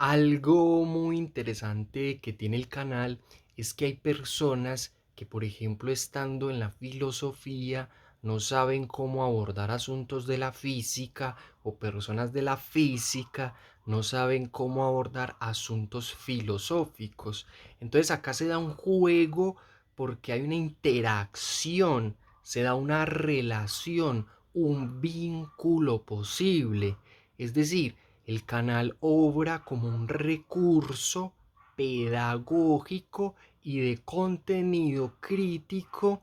Algo muy interesante que tiene el canal es que hay personas que, por ejemplo, estando en la filosofía, no saben cómo abordar asuntos de la física, o personas de la física no saben cómo abordar asuntos filosóficos. Entonces acá se da un juego porque hay una interacción, se da una relación, un vínculo posible. Es decir, el canal obra como un recurso pedagógico y de contenido crítico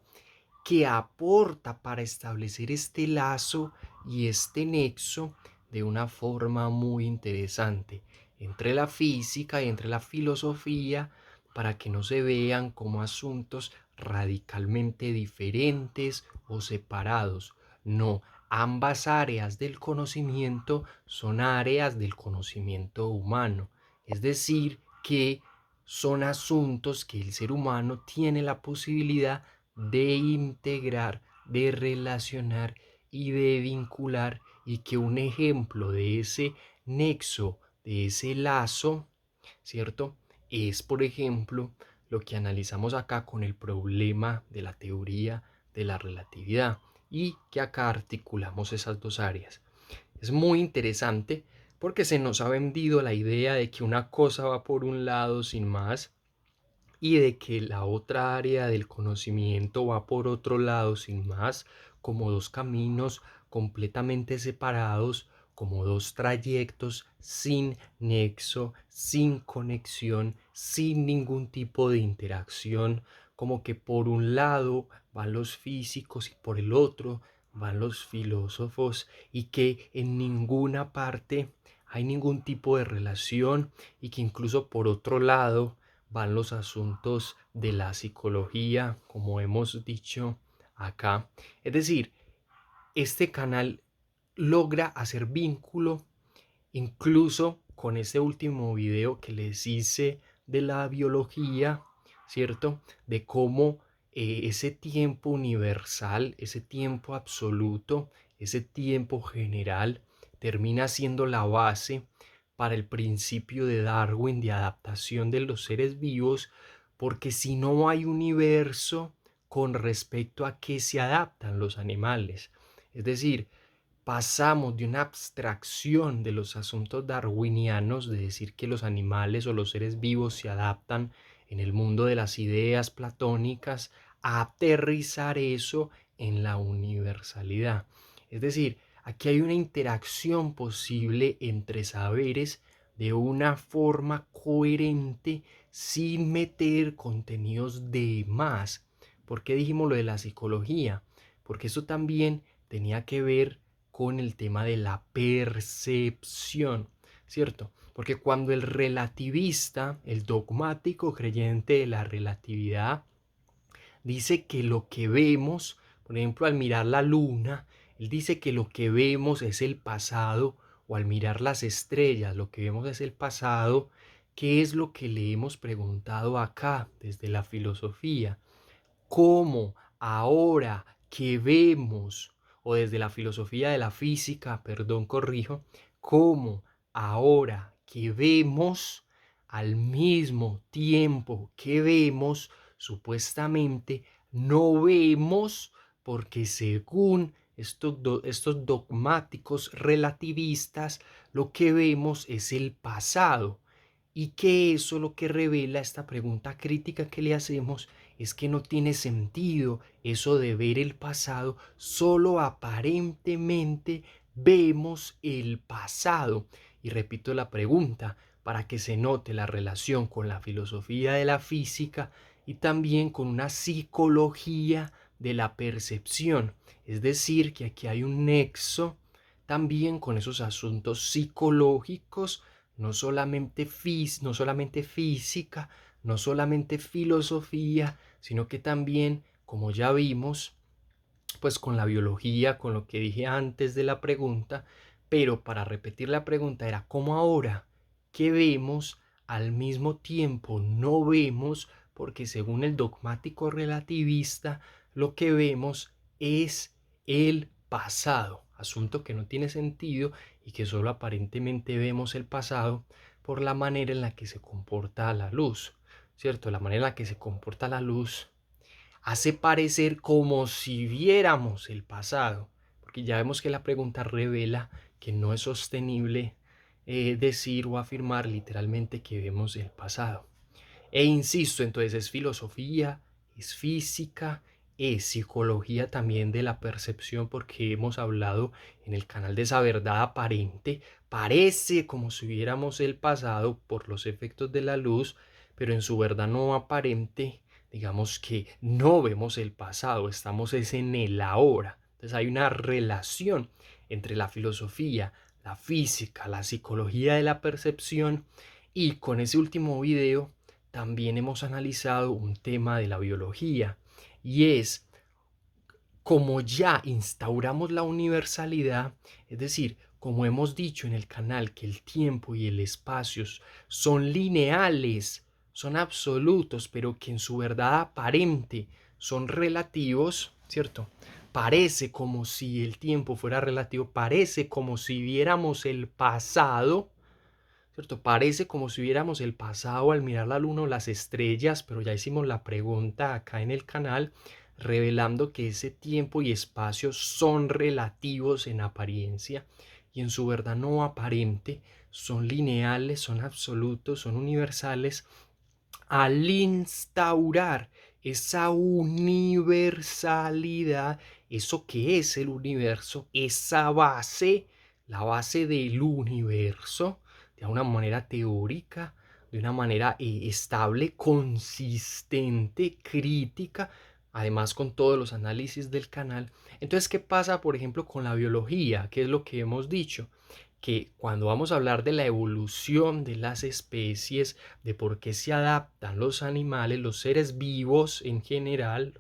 que aporta para establecer este lazo y este nexo de una forma muy interesante entre la física y entre la filosofía, para que no se vean como asuntos radicalmente diferentes o separados. No, ambas áreas del conocimiento son áreas del conocimiento humano, es decir, que son asuntos que el ser humano tiene la posibilidad de integrar, de relacionar y de vincular, y que un ejemplo de ese nexo, de ese lazo, ¿cierto? Es, por ejemplo, lo que analizamos acá con el problema de la teoría de la relatividad, y que acá articulamos esas dos áreas. Es muy interesante porque se nos ha vendido la idea de que una cosa va por un lado sin más, y de que la otra área del conocimiento va por otro lado sin más, como dos caminos completamente separados, como dos trayectos sin nexo, sin conexión, sin ningún tipo de interacción, como que por un lado van los físicos y por el otro van los filósofos, y que en ninguna parte hay ningún tipo de relación, y que incluso por otro lado van los asuntos de la psicología, como hemos dicho acá. Es decir, este canal logra hacer vínculo incluso con este último video que les hice de la biología, ¿cierto? De cómo ese tiempo universal, ese tiempo absoluto, ese tiempo general termina siendo la base para el principio de Darwin de adaptación de los seres vivos, porque si no hay universo con respecto a qué se adaptan los animales. Es decir, pasamos de una abstracción de los asuntos darwinianos, de decir que los animales o los seres vivos se adaptan en el mundo de las ideas platónicas, a aterrizar eso en la universalidad. Es decir, aquí hay una interacción posible entre saberes de una forma coherente, sin meter contenidos de más. ¿Por qué dijimos lo de la psicología? Porque eso también tenía que ver con el tema de la percepción, ¿cierto? Porque cuando el relativista, el dogmático creyente de la relatividad, dice que lo que vemos, por ejemplo, al mirar la luna, él dice que lo que vemos es el pasado, o al mirar las estrellas, lo que vemos es el pasado. ¿Qué es lo que le hemos preguntado acá desde la filosofía? ¿Cómo ahora que vemos, o desde la filosofía de la física, perdón, corrijo, cómo ahora que vemos, al mismo tiempo que vemos, supuestamente no vemos, porque según estos dogmáticos relativistas, lo que vemos es el pasado? Y que eso lo que revela esta pregunta crítica que le hacemos es que no tiene sentido eso de ver el pasado, solo aparentemente vemos el pasado. Y repito la pregunta para que se note la relación con la filosofía de la física y también con una psicología de la percepción. Es decir, que aquí hay un nexo también con esos asuntos psicológicos, no solamente física, no solamente filosofía, sino que también, como ya vimos, pues con la biología, con lo que dije antes de la pregunta. Pero para repetir la pregunta era cómo ahora que vemos, al mismo tiempo no vemos, porque según el dogmático relativista, lo que vemos es el pasado, asunto que no tiene sentido y que solo aparentemente vemos el pasado, por la manera en la que se comporta la luz, ¿cierto? La manera en la que se comporta la luz hace parecer como si viéramos el pasado, porque ya vemos que la pregunta revela que no es sostenible decir o afirmar literalmente que vemos el pasado. E insisto, entonces es filosofía, es física, es psicología también de la percepción, porque hemos hablado en el canal de esa verdad aparente. Parece como si viéramos el pasado por los efectos de la luz, pero en su verdad no aparente, digamos que no vemos el pasado, estamos es en el ahora. Entonces hay una relación entre la filosofía, la física, la psicología de la percepción, y con ese último video también hemos analizado un tema de la biología, y es como ya instauramos la universalidad, es decir, como hemos dicho en el canal que el tiempo y el espacio son lineales, son absolutos, pero que en su verdad aparente son relativos, ¿cierto? Parece como si el tiempo fuera relativo, parece como si viéramos el pasado, ¿cierto? Parece como si viéramos el pasado al mirar la luna o las estrellas, pero ya hicimos la pregunta acá en el canal, revelando que ese tiempo y espacio son relativos en apariencia y en su verdad no aparente, son lineales, son absolutos, son universales. Al instaurar esa universalidad, eso que es el universo, esa base, la base del universo, de una manera teórica, de una manera estable, consistente, crítica, además con todos los análisis del canal. Entonces, ¿qué pasa, por ejemplo, con la biología? ¿Qué es lo que hemos dicho? Que cuando vamos a hablar de la evolución de las especies, de por qué se adaptan los animales, los seres vivos en general,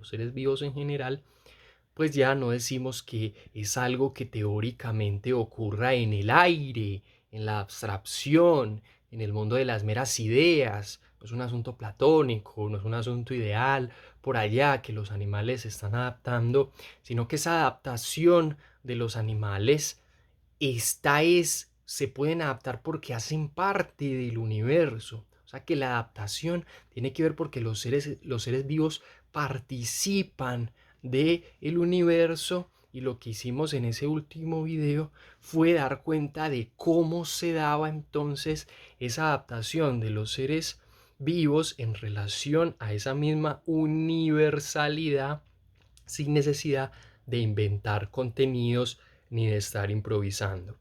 pues ya no decimos que es algo que teóricamente ocurra en el aire, en la abstracción, en el mundo de las meras ideas. No es un asunto platónico, no es un asunto ideal por allá que los animales se están adaptando, sino que esa adaptación de los animales, se pueden adaptar porque hacen parte del universo. O sea que la adaptación tiene que ver porque los seres vivos participan del universo, y lo que hicimos en ese último video fue dar cuenta de cómo se daba entonces esa adaptación de los seres vivos en relación a esa misma universalidad, sin necesidad de inventar contenidos ni de estar improvisando.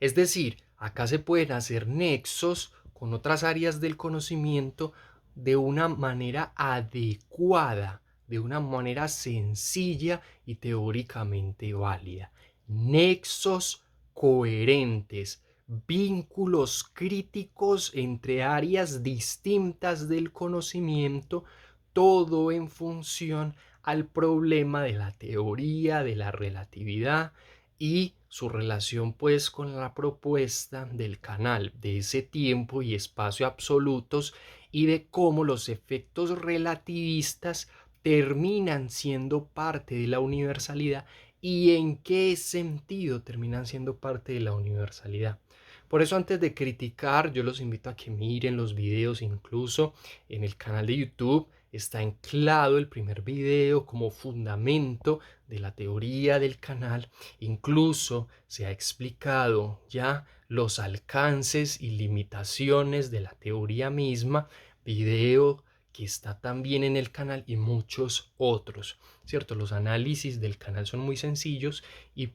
Es decir, acá se pueden hacer nexos con otras áreas del conocimiento de una manera adecuada, de una manera sencilla y teóricamente válida. Nexos coherentes, vínculos críticos entre áreas distintas del conocimiento, todo en función al problema de la teoría de la relatividad y su relación pues con la propuesta del canal de ese tiempo y espacio absolutos, y de cómo los efectos relativistas terminan siendo parte de la universalidad y en qué sentido terminan siendo parte de la universalidad. Por eso, antes de criticar, yo los invito a que miren los videos. Incluso en el canal de YouTube está anclado el primer video como fundamento de la teoría del canal. Incluso se ha explicado ya los alcances y limitaciones de la teoría misma, video que está también en el canal, y muchos otros, ¿cierto? Los análisis del canal son muy sencillos y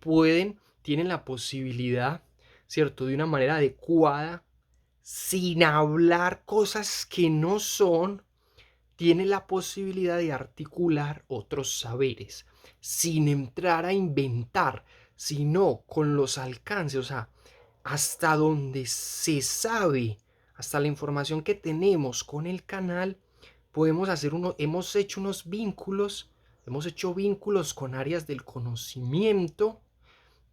tienen la posibilidad, ¿cierto?, de una manera adecuada, sin hablar cosas que no son, tiene la posibilidad de articular otros saberes, sin entrar a inventar, sino con los alcances, o sea, hasta donde se sabe, hasta la información que tenemos con el canal, hemos hecho vínculos con áreas del conocimiento,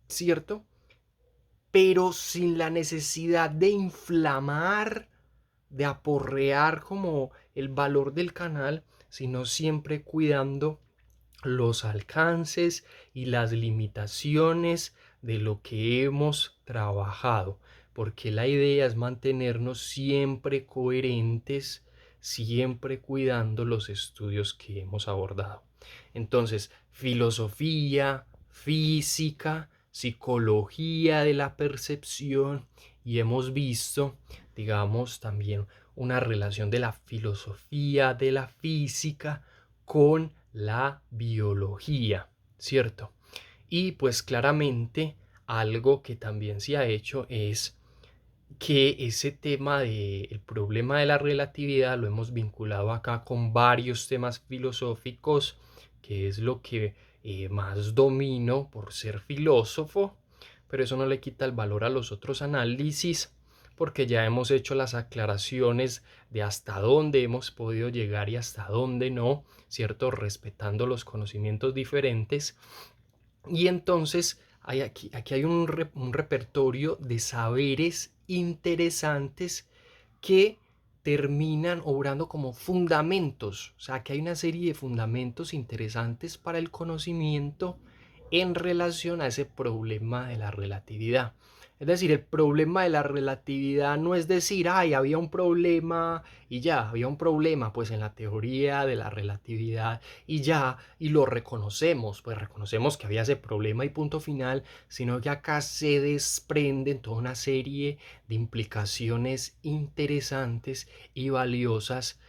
¿cierto? Pero sin la necesidad de inflamar, de aporrear como el valor del canal, sino siempre cuidando los alcances y las limitaciones de lo que hemos trabajado. porque la idea es mantenernos siempre coherentes, siempre cuidando los estudios que hemos abordado. Entonces, filosofía, física, psicología de la percepción, y hemos visto, digamos, también una relación de la filosofía de la física con la biología, ¿cierto? Y pues claramente algo que también se ha hecho es que ese tema del problema de la relatividad lo hemos vinculado acá con varios temas filosóficos, que es lo que más domino por ser filósofo, pero eso no le quita el valor a los otros análisis, porque ya hemos hecho las aclaraciones de hasta dónde hemos podido llegar y hasta dónde no, ¿cierto? Respetando los conocimientos diferentes. Y entonces aquí hay un repertorio de saberes interesantes que terminan obrando como fundamentos. O sea, que hay una serie de fundamentos interesantes para el conocimiento en relación a ese problema de la relatividad. Es decir, el problema de la relatividad no es decir, ay, había un problema y ya, había un problema, pues en la teoría de la relatividad y ya, y lo reconocemos, pues reconocemos que había ese problema y punto final, sino que acá se desprenden toda una serie de implicaciones interesantes y valiosas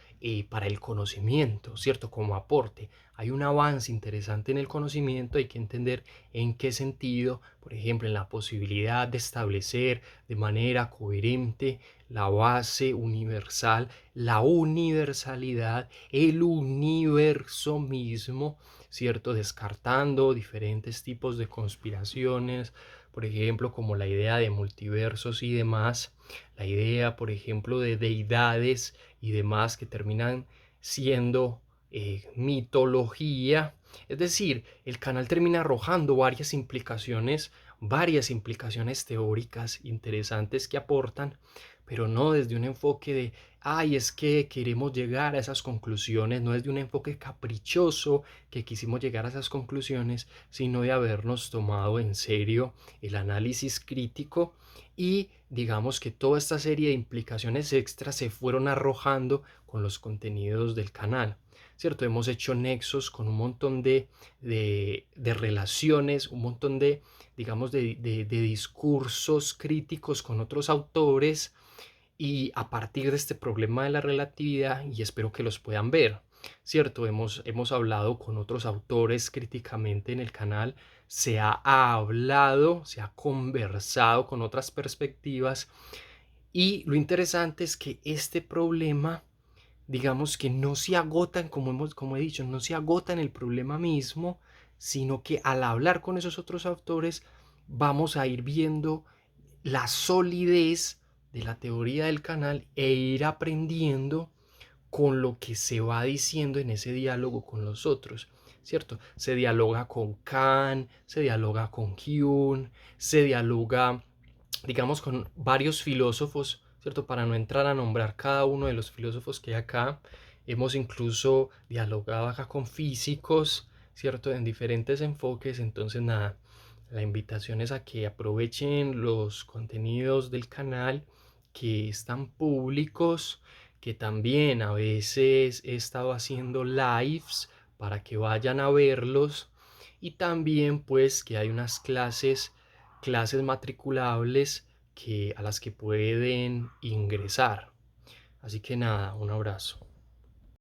para el conocimiento, ¿cierto? Como aporte. Hay un avance interesante en el conocimiento, hay que entender en qué sentido, por ejemplo, en la posibilidad de establecer de manera coherente la base universal, la universalidad, el universo mismo, ¿cierto? Descartando diferentes tipos de conspiraciones, por ejemplo, como la idea de multiversos y demás, la idea, por ejemplo, de deidades y demás que terminan siendo mitología. Es decir, el canal termina arrojando varias implicaciones teóricas interesantes que aportan, pero no desde un enfoque de, ay, es que queremos llegar a esas conclusiones, no desde un enfoque caprichoso que quisimos llegar a esas conclusiones, sino de habernos tomado en serio el análisis crítico y digamos que toda esta serie de implicaciones extras se fueron arrojando con los contenidos del canal. ¿Cierto? Hemos hecho nexos con un montón de relaciones, un montón de, digamos, de discursos críticos con otros autores y a partir de este problema de la relatividad, y espero que los puedan ver, ¿cierto? Hemos hablado con otros autores críticamente en el canal, se ha hablado, se ha conversado con otras perspectivas y lo interesante es que este problema digamos que no se agotan, como he dicho, no se agotan el problema mismo, sino que al hablar con esos otros autores vamos a ir viendo la solidez de la teoría del canal e ir aprendiendo con lo que se va diciendo en ese diálogo con los otros, ¿cierto? Se dialoga con Kant, se dialoga con Hume, se dialoga, digamos, con varios filósofos, ¿cierto? Para no entrar a nombrar cada uno de los filósofos que hay acá, hemos incluso dialogado acá con físicos, ¿cierto? En diferentes enfoques, entonces nada, la invitación es a que aprovechen los contenidos del canal que están públicos, que también a veces he estado haciendo lives para que vayan a verlos y también pues que hay unas clases matriculables a las que pueden ingresar. Así que nada, un abrazo.